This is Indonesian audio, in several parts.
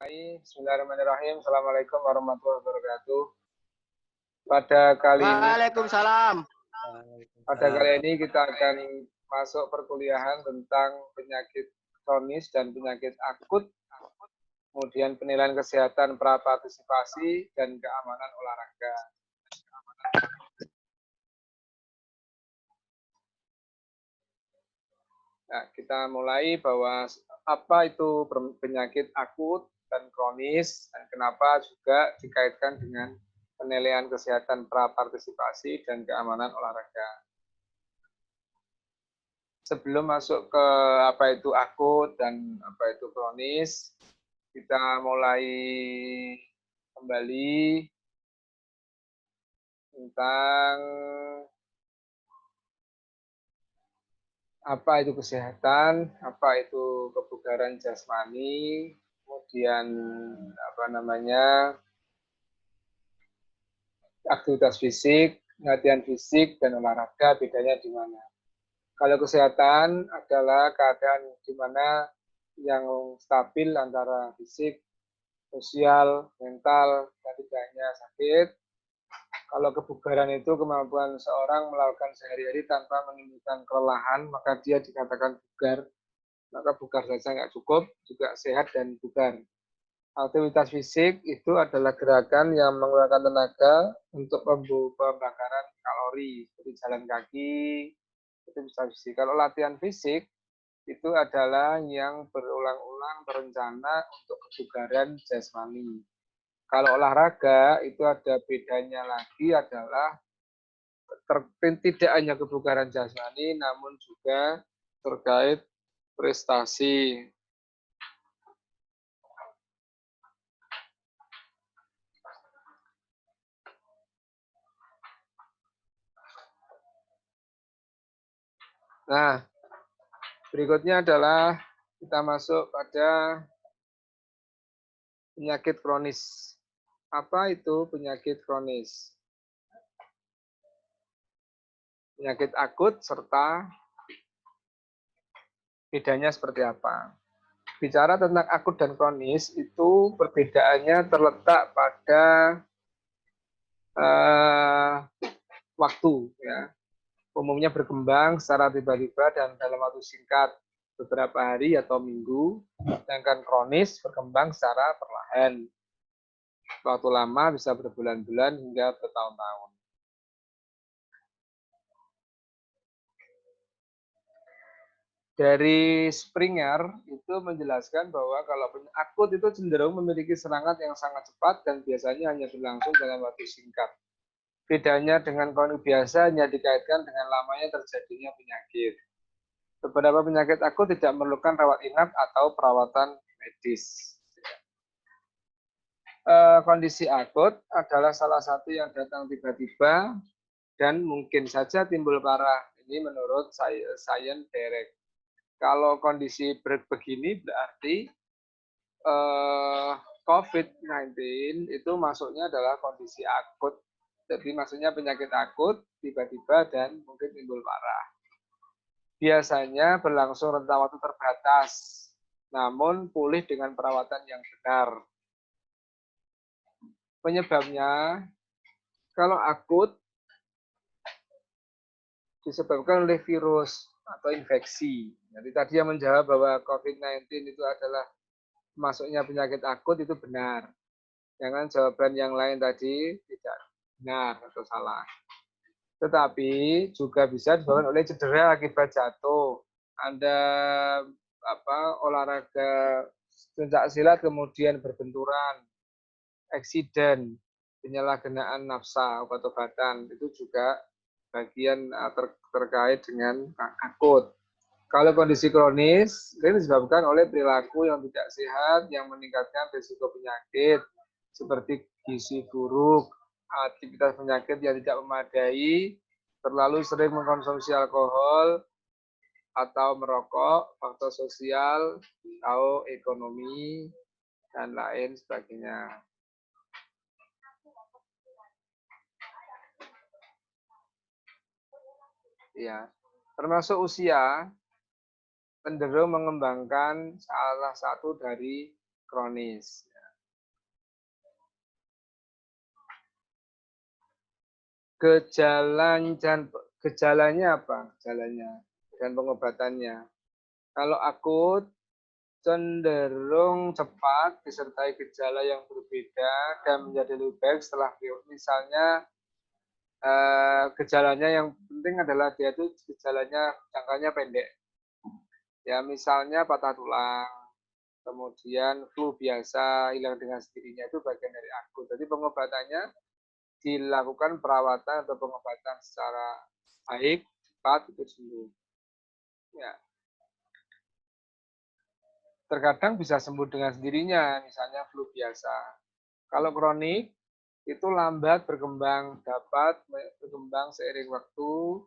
Bismillahirrahmanirrahim. Assalamualaikum warahmatullahi wabarakatuh. Pada kali Waalaikumsalam. ini kita akan masuk perkuliahan tentang penyakit kronis dan penyakit akut, kemudian penilaian kesehatan prapartisipasi dan keamanan olahraga. Nah, kita mulai bahwa apa itu penyakit akut dan kronis dan kenapa juga dikaitkan dengan penilaian kesehatan prapartisipasi dan keamanan olahraga. Sebelum masuk ke apa itu akut dan apa itu kronis, kita mulai kembali tentang apa itu kesehatan, apa itu kebugaran jasmani, kemudian aktivitas fisik, latihan fisik dan olahraga, bedanya di mana. Kalau kesehatan adalah keadaan di mana yang stabil antara fisik, sosial, mental, dan tidak hanya sakit. Kalau kebugaran itu kemampuan seorang melakukan sehari-hari tanpa menimbulkan kelelahan, maka dia dikatakan bugar. Maka bugar saja nggak cukup, juga sehat dan bugar. Aktivitas fisik itu adalah gerakan yang mengeluarkan tenaga untuk pembakaran kalori, seperti jalan kaki, itu bisa fisik. Kalau latihan fisik, itu adalah yang berulang-ulang berencana untuk kebugaran jasmani. Kalau olahraga itu ada bedanya lagi adalah tidak hanya kebugaran jasmani namun juga terkait prestasi. Nah, berikutnya adalah kita masuk pada penyakit kronis. Apa itu penyakit kronis? Penyakit akut serta bedanya seperti apa? Bicara tentang akut dan kronis itu perbedaannya terletak pada waktu, ya. Umumnya berkembang secara tiba-tiba dan dalam waktu singkat, beberapa hari atau minggu, sedangkan kronis berkembang secara perlahan. Waktu lama bisa berbulan-bulan hingga bertahun-tahun. Dari Springer itu menjelaskan bahwa kalau akut itu cenderung memiliki serangan yang sangat cepat dan biasanya hanya berlangsung dalam waktu singkat. Bedanya dengan kronis biasa hanya dikaitkan dengan lamanya terjadinya penyakit. Beberapa penyakit akut tidak memerlukan rawat inap atau perawatan medis. Kondisi akut adalah salah satu yang datang tiba-tiba dan mungkin saja timbul parah. Ini menurut Science Direct. Kalau kondisi begini berarti COVID-19 itu masuknya adalah kondisi akut. Jadi maksudnya penyakit akut, tiba-tiba dan mungkin timbul parah. Biasanya berlangsung rentang waktu terbatas, namun pulih dengan perawatan yang benar. Penyebabnya, kalau akut, disebabkan oleh virus atau infeksi. Jadi tadi yang menjawab bahwa COVID-19 itu adalah masuknya penyakit akut itu benar. Jangan jawaban yang lain tadi tidak benar atau salah. Tetapi juga bisa disebabkan oleh cedera akibat jatuh. Anda olahraga pencak silat kemudian berbenturan, eksiden, penyalahgunaan nafsa, obat-obatan, itu juga bagian terkait dengan akut. Kalau kondisi kronis, ini disebabkan oleh perilaku yang tidak sehat yang meningkatkan risiko penyakit seperti gizi buruk, aktivitas penyakit yang tidak memadai, terlalu sering mengkonsumsi alkohol atau merokok, faktor sosial atau ekonomi dan lain sebagainya. Ya, termasuk usia cenderung mengembangkan salah satu dari kronis. Gejalanya apa? Gejalanya dan pengobatannya. Kalau akut cenderung cepat disertai gejala yang berbeda dan menjadi lebih baik setelah misalnya gejalanya yang penting adalah dia itu gejalanya jangkanya pendek. Ya misalnya patah tulang, kemudian flu biasa hilang dengan sendirinya itu bagian dari akut. Jadi pengobatannya dilakukan perawatan atau pengobatan secara baik, cepat itu sembuh. Ya. Terkadang bisa sembuh dengan sendirinya, misalnya flu biasa. Kalau kronik itu lambat berkembang, dapat berkembang seiring waktu.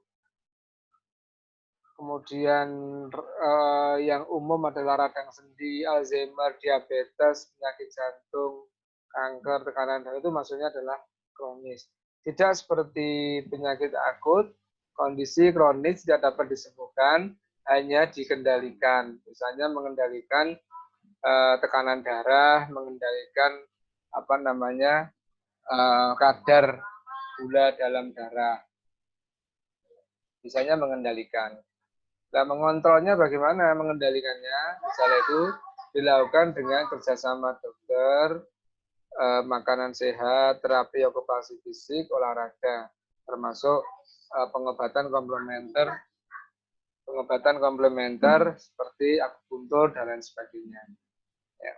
Kemudian yang umum adalah radang sendi, Alzheimer, diabetes, penyakit jantung, kanker, tekanan darah itu maksudnya adalah kronis. Tidak seperti penyakit akut, kondisi kronis tidak dapat disembuhkan, hanya dikendalikan. Misalnya mengendalikan tekanan darah, mengendalikan kadar gula dalam darah. Misalnya mengendalikan. Nah, mengontrolnya bagaimana mengendalikannya? Misalnya itu dilakukan dengan kerjasama dokter, makanan sehat, terapi okupasi fisik, olahraga, termasuk pengobatan komplementer seperti akupuntur dan lain sebagainya. Ya.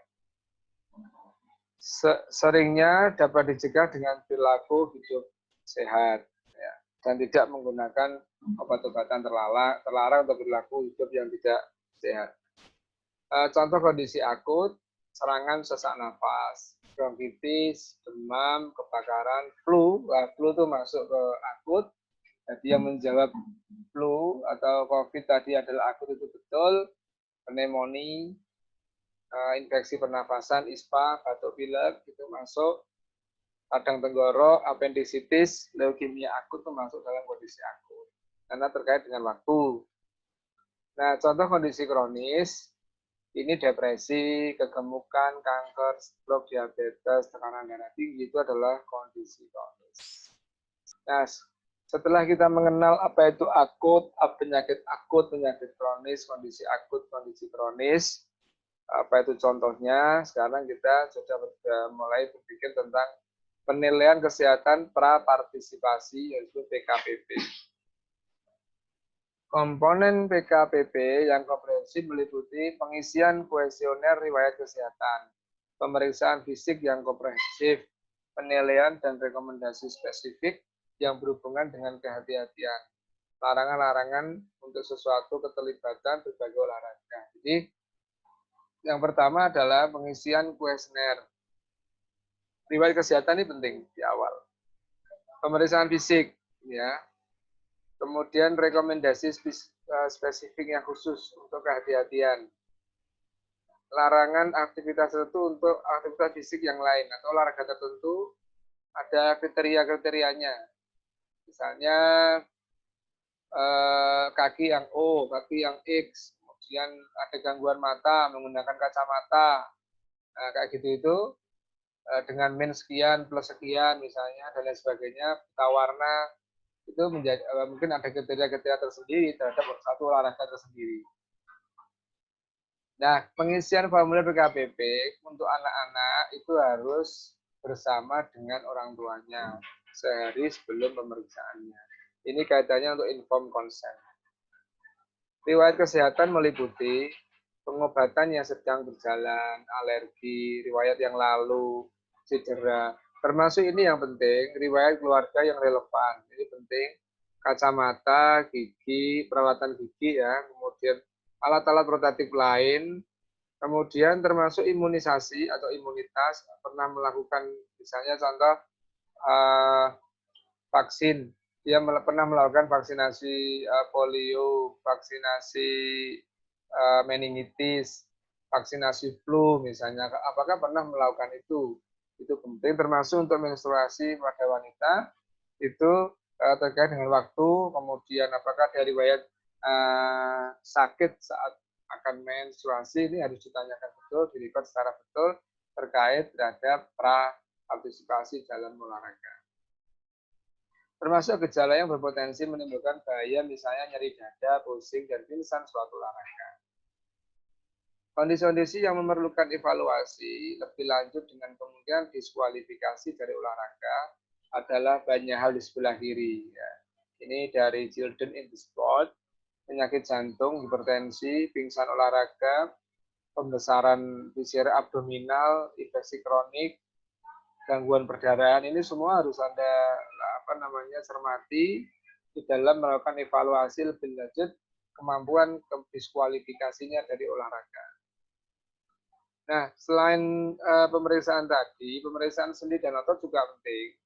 Seringnya dapat dicegah dengan perilaku hidup sehat, ya, dan tidak menggunakan obat-obatan terlarang untuk perilaku hidup yang tidak sehat. Contoh kondisi akut, serangan sesak nafas, bronkitis, demam, kebakaran, flu. Flu itu masuk ke akut. Jadi yang menjawab flu atau COVID tadi adalah akut itu betul. Pneumonia, infeksi pernafasan, ISPA, batuk pilek itu masuk. Radang tenggorok, appendicitis, leukemia akut itu masuk dalam kondisi akut. Karena terkait dengan waktu. Nah, contoh kondisi kronis, ini depresi, kegemukan, kanker, stroke, diabetes, tekanan darah tinggi itu adalah kondisi kronis. Nah, setelah kita mengenal apa itu akut, penyakit kronis, kondisi akut, kondisi kronis, apa itu contohnya, sekarang kita sudah mulai berpikir tentang penilaian kesehatan prapartisipasi, yaitu PKPP. Komponen PKPP yang komprehensif meliputi pengisian kuesioner riwayat kesehatan, pemeriksaan fisik yang komprehensif, penilaian dan rekomendasi spesifik yang berhubungan dengan kehati-hatian, larangan-larangan untuk sesuatu keterlibatan berbagai olahraga. Jadi, yang pertama adalah pengisian kuesioner. Riwayat kesehatan ini penting di awal. Pemeriksaan fisik, ya. Kemudian rekomendasi spesifik yang khusus untuk kehati-hatian. Larangan aktivitas tertentu untuk aktivitas fisik yang lain atau olahraga tertentu ada kriteria-kriterianya. Misalnya kaki yang O, kaki yang X, kemudian ada gangguan mata menggunakan kacamata, nah, kayak gitu itu dengan min sekian plus sekian misalnya dan lain sebagainya, buta warna itu menjadi mungkin ada kriteria-kriteria tersendiri terhadap satu olahraga tersendiri. Nah, pengisian formulir PKPP untuk anak-anak itu harus bersama dengan orang tuanya sehari sebelum pemeriksaannya. Ini kaitannya untuk informed consent. Riwayat kesehatan meliputi pengobatan yang sedang berjalan, alergi, riwayat yang lalu, cedera. Termasuk ini yang penting, riwayat keluarga yang relevan. Ini penting, kacamata, gigi, perawatan gigi ya, kemudian alat-alat protektif lain, kemudian termasuk imunisasi atau imunitas, pernah melakukan misalnya contoh vaksin, dia pernah melakukan vaksinasi polio, vaksinasi meningitis, vaksinasi flu misalnya, apakah pernah melakukan itu? Itu penting, termasuk untuk menstruasi pada wanita, itu terkait dengan waktu, kemudian apakah ada riwayat sakit saat akan menstruasi, ini harus ditanyakan betul, direkod secara betul terkait terhadap partisipasi dalam olahraga. Termasuk gejala yang berpotensi menimbulkan bahaya misalnya nyeri dada, pusing, dan pingsan suatu olahraga. Kondisi-kondisi yang memerlukan evaluasi lebih lanjut dengan kemungkinan diskualifikasi dari olahraga adalah banyak hal di sebelah kiri. Ya. Ini dari Children in the Sport, penyakit jantung, hipertensi, pingsan olahraga, pembesaran viscer abdominal, infeksi kronik, gangguan perdarahan. Ini semua harus Anda cermati di dalam melakukan evaluasi lebih lanjut kemampuan diskualifikasinya dari olahraga. Nah, selain pemeriksaan tadi, pemeriksaan sendi dan otot juga penting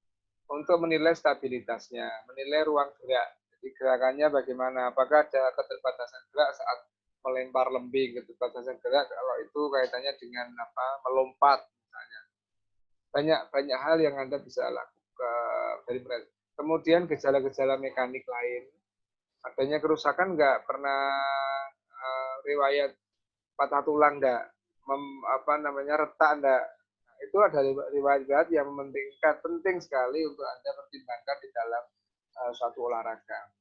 untuk menilai stabilitasnya, menilai ruang gerak. Jadi gerakannya bagaimana, apakah ada keterbatasan gerak saat melempar lembing, keterbatasan gerak kalau itu kaitannya dengan melompat misalnya. Banyak hal yang Anda bisa lakukan dari mereka. Kemudian gejala-gejala mekanik lain, adanya kerusakan nggak, pernah riwayat patah tulang nggak, retak enggak. Nah, itu ada riwayat-riwayat yang penting sekali untuk Anda pertimbangkan di dalam suatu olahraga.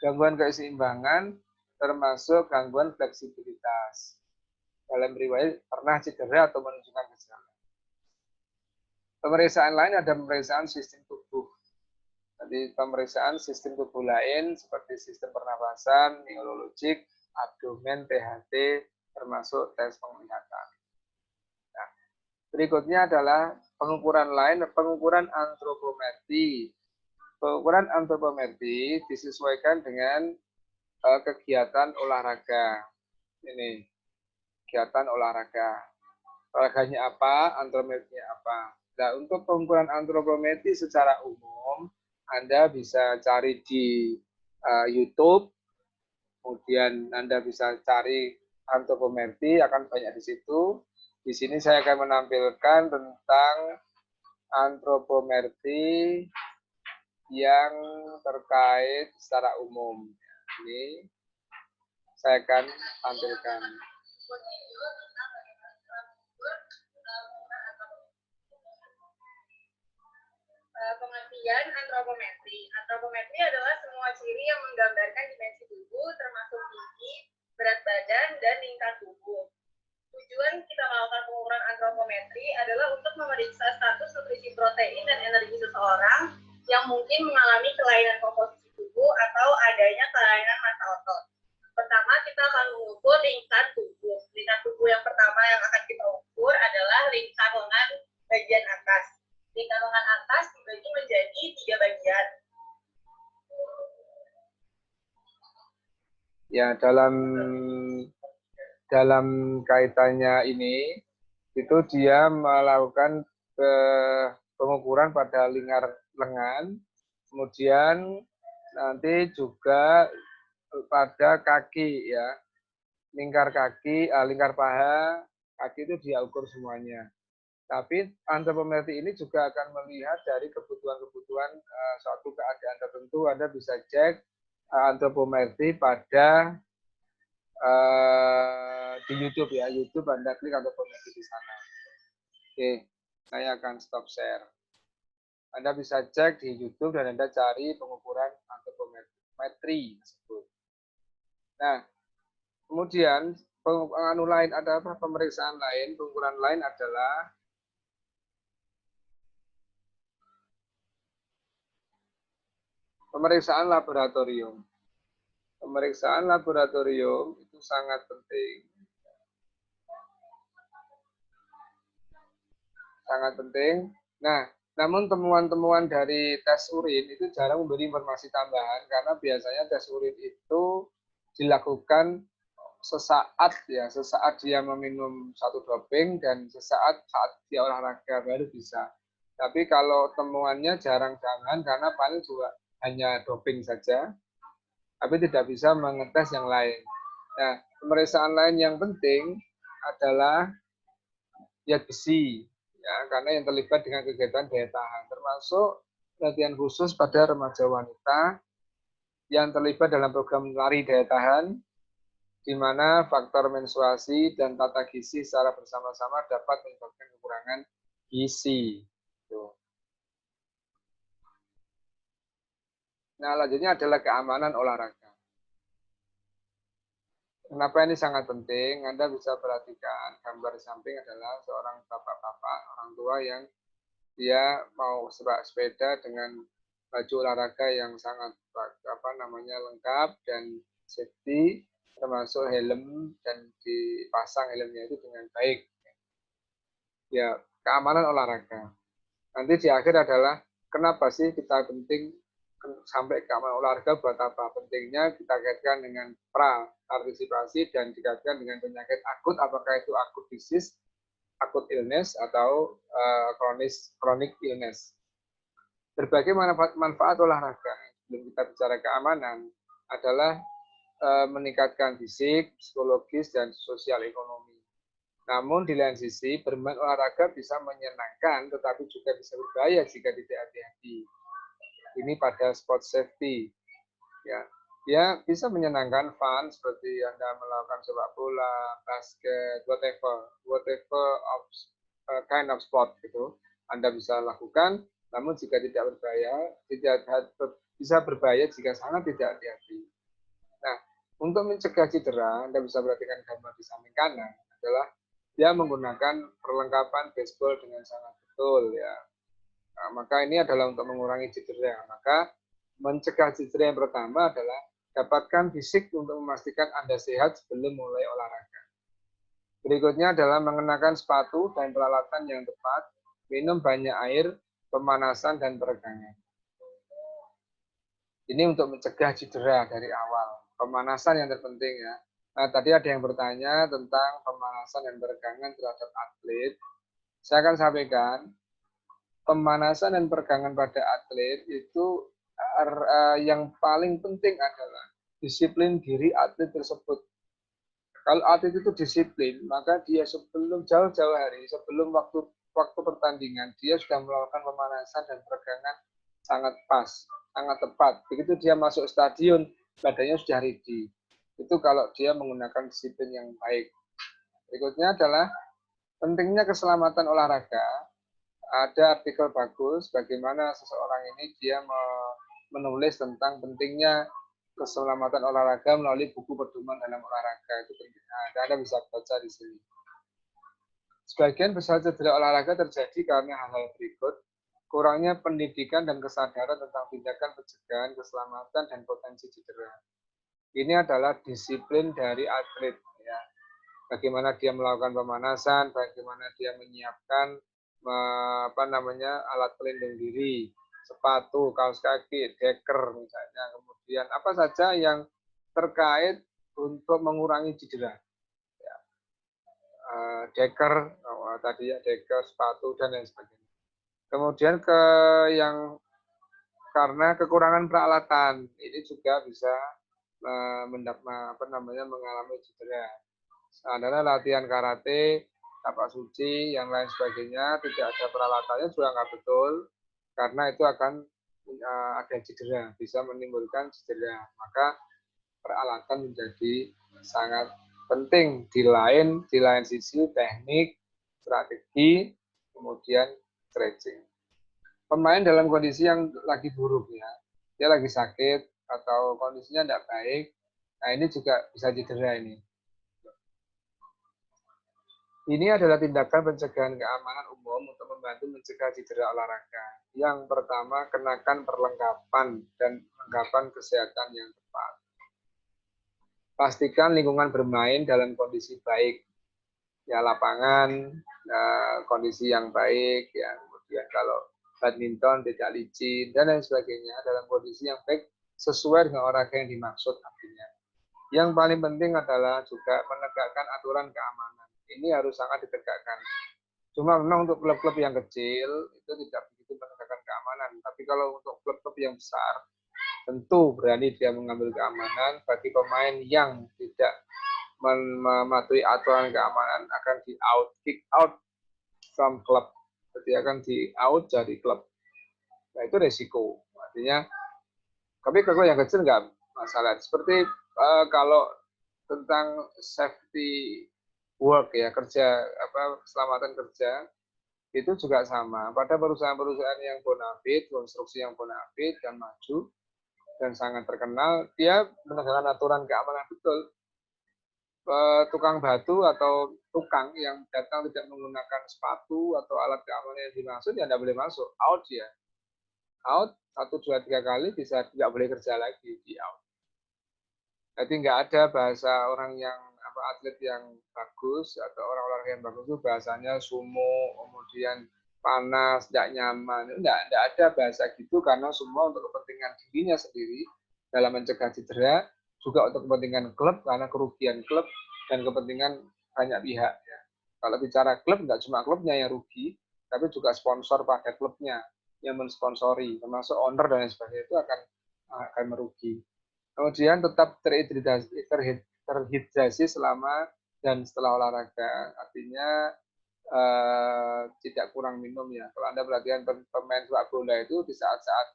Gangguan keseimbangan termasuk gangguan fleksibilitas. Dalam riwayat pernah cedera atau menunjukkan gejala. Pemeriksaan lain ada pemeriksaan sistem tubuh. Jadi pemeriksaan sistem tubuh lain seperti sistem pernapasan, neurologik, abdomen, THT, termasuk tes penglihatan. Nah, berikutnya adalah pengukuran lain, pengukuran antropometri. Pengukuran antropometri disesuaikan dengan kegiatan olahraga. Ini kegiatan olahraga. Olahraganya apa, antropometrinya apa. Nah, untuk pengukuran antropometri secara umum, Anda bisa cari di YouTube, kemudian Anda bisa cari antropometri, akan banyak di situ. Di sini saya akan menampilkan tentang antropometri yang terkait secara umum. Ini saya akan tampilkan. Pengertian antropometri. Antropometri adalah semua ciri yang menggambarkan dimensi tubuh, termasuk tinggi, berat badan, dan lingkar tubuh. Tujuan kita melakukan pengukuran antropometri adalah untuk memeriksa status nutrisi protein dan energi seseorang yang mungkin mengalami kelainan komposisi tubuh atau adanya kelainan massa otot. Pertama, kita akan mengukur lingkar tubuh. Lingkar tubuh yang pertama yang akan kita ukur adalah lingkar lengan bagian atas. Lingkar lengan atas dibagi menjadi 3 bagian. Ya, dalam kaitannya ini, itu dia melakukan pengukuran pada lingkar lengan, kemudian nanti juga pada kaki ya, lingkar kaki, lingkar paha, kaki itu dia ukur semuanya. Tapi antropometri ini juga akan melihat dari kebutuhan-kebutuhan suatu keadaan tertentu. Anda bisa cek antropometri pada di YouTube ya, YouTube Anda klik antropometri di sana. Oke, saya akan stop share. Anda bisa cek di YouTube dan Anda cari pengukuran antropometri tersebut. Nah, kemudian pemeriksaan lain, pengukuran lain adalah pemeriksaan laboratorium. Pemeriksaan laboratorium itu sangat penting. Sangat penting. Nah, namun temuan-temuan dari tes urin itu jarang memberi informasi tambahan karena biasanya tes urin itu dilakukan sesaat dia meminum satu doping dan sesaat saat dia olahraga baru bisa. Tapi kalau temuannya jarang-jarang karena paling juga hanya doping saja, tapi tidak bisa mengetes yang lain. Nah, pemeriksaan lain yang penting adalah lihat besi, ya, karena yang terlibat dengan kegiatan daya tahan, termasuk latihan khusus pada remaja wanita yang terlibat dalam program lari daya tahan, di mana faktor menstruasi dan tata gizi secara bersama-sama dapat menyebabkan kekurangan gizi. Tuh. Nah, selanjutnya adalah keamanan olahraga. Kenapa ini sangat penting? Anda bisa perhatikan gambar di samping adalah seorang bapak-bapak, orang tua yang dia mau sepeda dengan baju olahraga yang sangat lengkap dan safety, termasuk helm, dan dipasang helmnya itu dengan baik. Ya, keamanan olahraga. Nanti di akhir adalah kenapa sih kita penting sampai keamanan olahraga, buat apa pentingnya, kita kaitkan dengan partisipasi dan dikaitkan dengan penyakit akut, apakah itu akut disease, akut illness, atau chronic illness. Berbagai manfaat olahraga, sebelum kita bicara keamanan, adalah meningkatkan fisik, psikologis, dan sosial ekonomi. Namun di lain sisi, bermain olahraga bisa menyenangkan, tetapi juga bisa berbahaya jika tidak hati-hati. Ini pada sport safety. Ya, dia bisa menyenangkan, fun, seperti Anda melakukan sepak bola, basket, whatever of kind of sport gitu. Anda bisa lakukan, namun jika tidak berbahaya, bisa berbahaya jika sangat tidak hati-hati. Nah, untuk mencegah cedera, Anda bisa perhatikan gambar di samping kanan adalah dia menggunakan perlengkapan baseball dengan sangat betul ya. Nah, maka ini adalah untuk mengurangi cedera. Maka mencegah cedera yang pertama adalah dapatkan fisik untuk memastikan Anda sehat sebelum mulai olahraga. Berikutnya adalah mengenakan sepatu dan peralatan yang tepat, minum banyak air, pemanasan, dan peregangan. Ini untuk mencegah cedera dari awal. Pemanasan yang terpenting ya. Nah, tadi ada yang bertanya tentang pemanasan dan peregangan terhadap atlet. Saya akan sampaikan, pemanasan dan peregangan pada atlet itu yang paling penting adalah disiplin diri atlet tersebut. Kalau atlet itu disiplin, maka dia sebelum jauh-jauh hari, sebelum waktu pertandingan, dia sudah melakukan pemanasan dan peregangan sangat pas, sangat tepat. Begitu dia masuk stadion, badannya sudah ready. Itu kalau dia menggunakan disiplin yang baik. Berikutnya adalah pentingnya keselamatan olahraga. Ada artikel bagus bagaimana seseorang ini dia menulis tentang pentingnya keselamatan olahraga melalui buku pedoman dalam olahraga. Itu penting. Nah, Anda bisa baca di sini. Sebagian besar cedera olahraga terjadi karena hal-hal berikut: kurangnya pendidikan dan kesadaran tentang tindakan pencegahan, keselamatan, dan potensi cedera. Ini adalah disiplin dari atlet. Ya. Bagaimana dia melakukan pemanasan, bagaimana dia menyiapkan alat pelindung diri, sepatu, kaos kaki, deker misalnya, kemudian apa saja yang terkait untuk mengurangi cedera. Ya. Deker, tadi ya deker, sepatu, dan lain sebagainya. Kemudian karena kekurangan peralatan, ini juga bisa mengalami cedera. Adalah latihan karate, tapak suci, yang lain sebagainya, tidak ada peralatannya juga nggak betul, karena itu akan ada cedera, bisa menimbulkan cedera. Maka peralatan menjadi sangat penting. Di lain sisi teknik, strategi, kemudian stretching. Pemain dalam kondisi yang lagi buruk ya, dia lagi sakit atau kondisinya tidak baik, nah ini juga bisa cedera ini. Ini adalah tindakan pencegahan keamanan umum untuk membantu mencegah cedera olahraga. Yang pertama, kenakan perlengkapan dan perlengkapan kesehatan yang tepat. Pastikan lingkungan bermain dalam kondisi baik. Ya, lapangan, kondisi yang baik, ya. Kemudian kalau badminton tidak licin, dan lain sebagainya, dalam kondisi yang baik sesuai dengan olahraga yang dimaksud artinya. Yang paling penting adalah juga menegakkan aturan keamanan. Ini harus sangat ditegakkan. Cuma memang untuk klub-klub yang kecil itu tidak begitu menegakkan keamanan. Tapi kalau untuk klub-klub yang besar, tentu berani dia mengambil keamanan. Bagi pemain yang tidak mematuhi aturan keamanan akan kick out from club. Jadi akan di-out dari klub. Nah itu resiko. Artinya, tapi kalau yang kecil nggak masalah. Seperti kalau tentang safety work ya, keselamatan kerja, itu juga sama pada perusahaan-perusahaan yang bonafit, konstruksi yang bonafit dan maju, dan sangat terkenal, dia menegakkan aturan keamanan betul. Tukang batu atau tukang yang datang tidak menggunakan sepatu atau alat keamanan yang dimaksud, ya tidak boleh masuk, out ya. Out 1, 2, 3 kali bisa tidak boleh kerja lagi, di out. Jadi nggak ada bahasa orang yang atlet yang bagus atau orang olahraga yang bagus itu bahasanya sumo, kemudian panas, tidak nyaman. Nggak ada bahasa gitu, karena semua untuk kepentingan dirinya sendiri dalam mencegah cedera, juga untuk kepentingan klub karena kerugian klub dan kepentingan banyak pihak. Ya. Kalau bicara klub, nggak cuma klubnya yang rugi, tapi juga sponsor pada klubnya yang mensponsori, termasuk owner dan lain sebagainya, itu akan merugi. Kemudian tetap terhidrasi selama dan setelah olahraga, artinya tidak kurang minum ya. Kalau Anda perhatikan pemain sepak bola itu di saat-saat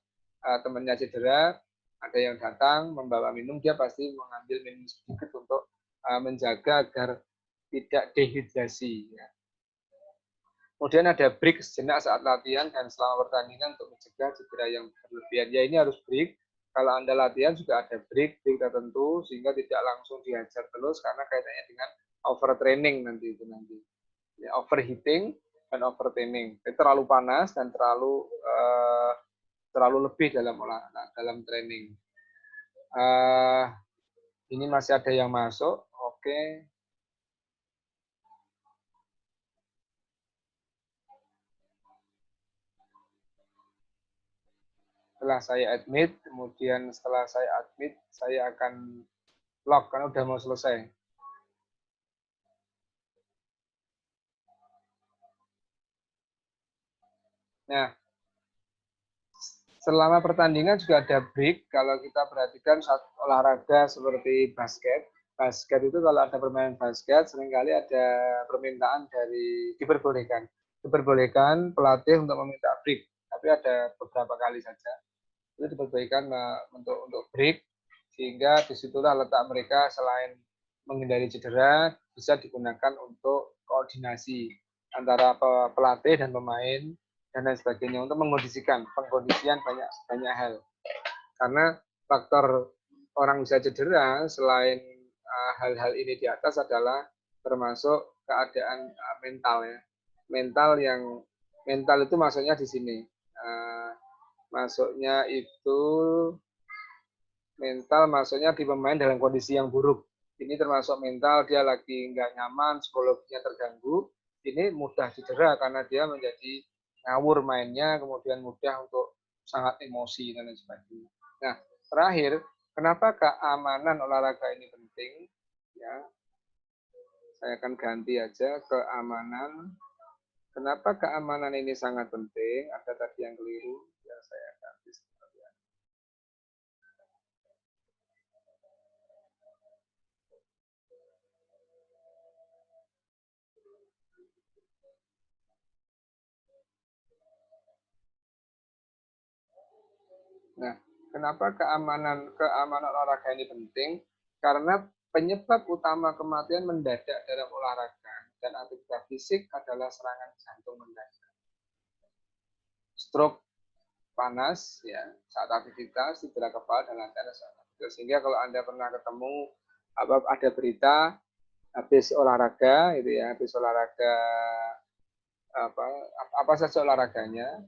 temannya cedera, ada yang datang membawa minum, dia pasti mengambil minum sedikit untuk menjaga agar tidak dehidrasi. Ya. Kemudian ada break sejenak saat latihan dan selama pertandingan untuk mencegah cedera yang berlebihan. Ya, ini harus break. Kalau Anda latihan juga ada break tertentu sehingga tidak langsung dihajar terus, karena kaitannya dengan overtraining nanti itu nanti. Ya, overheating dan overtraining. Itu terlalu panas dan terlalu lebih dalam training. Ini masih ada yang masuk. Oke. Setelah saya admit, kemudian setelah saya admit, saya akan log karena udah mau selesai. Nah, selama pertandingan juga ada break. Kalau kita perhatikan saat olahraga seperti basket itu kalau ada permainan basket, seringkali ada permintaan dari diperbolehkan pelatih untuk meminta break. Tapi ada beberapa kali saja. Itu diperbolehkan untuk break, sehingga disitulah letak mereka selain menghindari cedera, bisa digunakan untuk koordinasi antara pelatih dan pemain dan lain sebagainya untuk pengkondisian banyak hal. Karena faktor orang bisa cedera selain hal-hal ini di atas adalah termasuk keadaan mental ya. Mental itu maksudnya di sini. Masuknya itu mental, maksudnya di pemain dalam kondisi yang buruk. Ini termasuk mental, dia lagi nggak nyaman, psikologinya terganggu. Ini mudah cedera karena dia menjadi ngawur mainnya, kemudian mudah untuk sangat emosi dan lain sebagainya. Nah, terakhir, kenapa keamanan olahraga ini penting? Ya, saya akan ganti aja keamanan. Kenapa keamanan ini sangat penting? Ada tadi yang keliru, ya saya ganti seperti ini. Nah, kenapa keamanan olahraga ini penting? Karena penyebab utama kematian mendadak dalam olahraga dan aktivitas fisik adalah serangan jantung mendadak. Stroke panas ya saat aktivitas, cedera kepala dan lain-lain saat aktivitas. Sehingga kalau Anda pernah ketemu ada berita habis olahraga itu ya, habis olahraga apa saja olahraganya,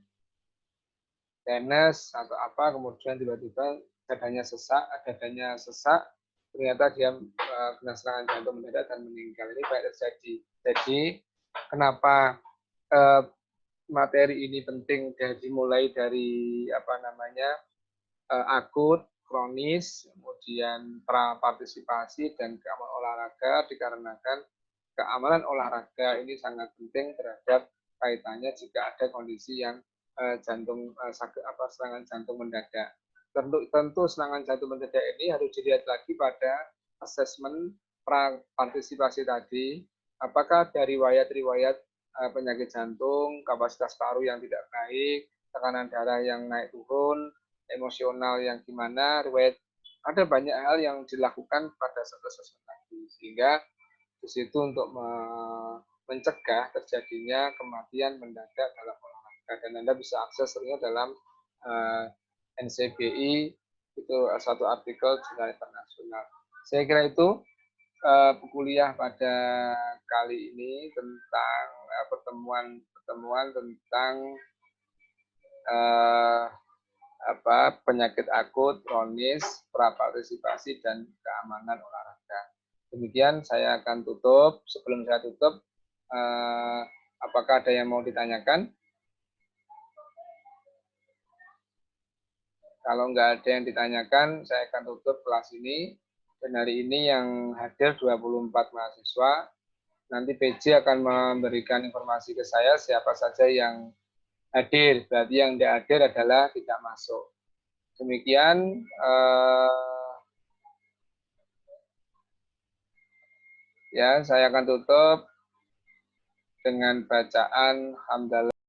tenis atau apa, kemudian tiba-tiba dadanya sesak, ternyata dia kena serangan jantung mendadak dan meninggal. Ini banyak terjadi. Jadi kenapa materi ini penting dimulai dari akut, kronis, kemudian prapartisipasi dan keamanan olahraga, dikarenakan keamanan olahraga ini sangat penting terhadap kaitannya jika ada kondisi yang serangan jantung mendadak. Tentu serangan jantung mendadak ini harus dilihat lagi pada asesmen prapartisipasi tadi. Apakah dari riwayat penyakit jantung, kapasitas paru yang tidak baik, tekanan darah yang naik turun, emosional yang gimana, riwayat, ada banyak hal yang dilakukan pada saat asesmen tadi, sehingga di situ untuk mencegah terjadinya kematian mendadak dalam olahraga. Dan Anda bisa akses dalam NCBI Itu satu artikel jurnal internasional. Saya kira itu kuliah pada kali ini tentang pertemuan tentang penyakit akut, kronis, prapartisipasi, dan keamanan olahraga. Demikian saya akan tutup. Sebelum saya tutup, apakah ada yang mau ditanyakan? Kalau nggak ada yang ditanyakan, saya akan tutup kelas ini. Dan hari ini yang hadir 24 mahasiswa. Nanti PJ akan memberikan informasi ke saya siapa saja yang hadir. Berarti yang tidak hadir adalah tidak masuk. Demikian. Ya, saya akan tutup dengan bacaan hamdalah.